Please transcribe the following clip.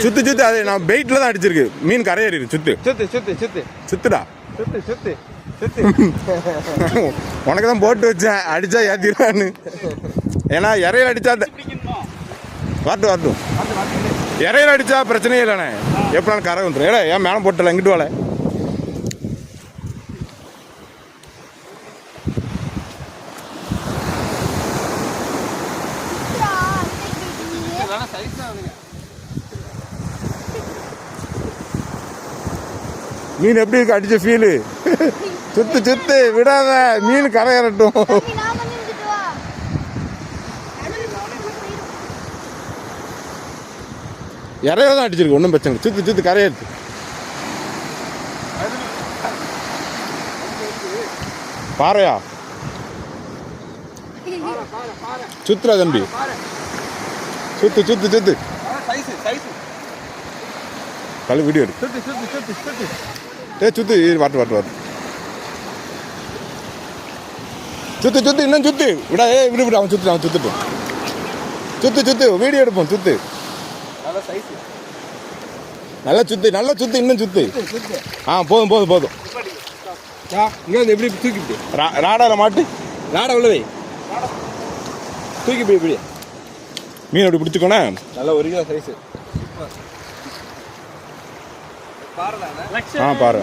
சுத்து சுத்து அது நான் பெயிட்ல தான் அடிச்சிருக்கு. மீன் கரையேறி சுத்து சுத்து சுத்து சுத்து சுத்துடா. சுத்து சுத்து சுத்து. உனக்கு தான் போட்டு வச்சேன் அடிச்சா ஏத்திடுவான்னு. ஏன்னா இறையில அடிச்சா வரட்டும் வரட்டும். இறையில அடிச்சா பிரச்சனையே இல்லைண்ணே. எப்படினாலும் கரை வந்துடும். ஏடா ஏன் மேலே போட்டல இங்கிட்டு வாழ. மீன் எப்படி இருக்கு அடிச்ச ஃபீலு? சுத்து சுத்து விடாத மீன் கரையறட்டும். இறைய தான் அடிச்சிருக்கு ஒன்றும் பிரச்சனை. சுத்து சுத்து கரையறது. பாறையா சுத்துறா தம்பி. சுத்து சுத்து சுத்து கழு வீடியோ எடு. சுத்து வாட்டு வாட்டு வாட்டு சுத்து சுத்து இன்னும் சுத்து விடா. விடு விடு அவன் சுத்து அவன் சுத்துட்டு சுத்து சுத்து வீடியோ எடுப்போம். சுத்து நல்லா சுத்து நல்லா சுத்து இன்னும் சுத்து. போதும் போதும் போதும். எப்படி தூக்கி ராடால மாட்டு. ராடா உள்ளவே தூக்கி இப்படி மீன் அப்படி பிடிச்சிக்கோண்ணே. நல்லா 1 கிலோ சைஸ். பாரு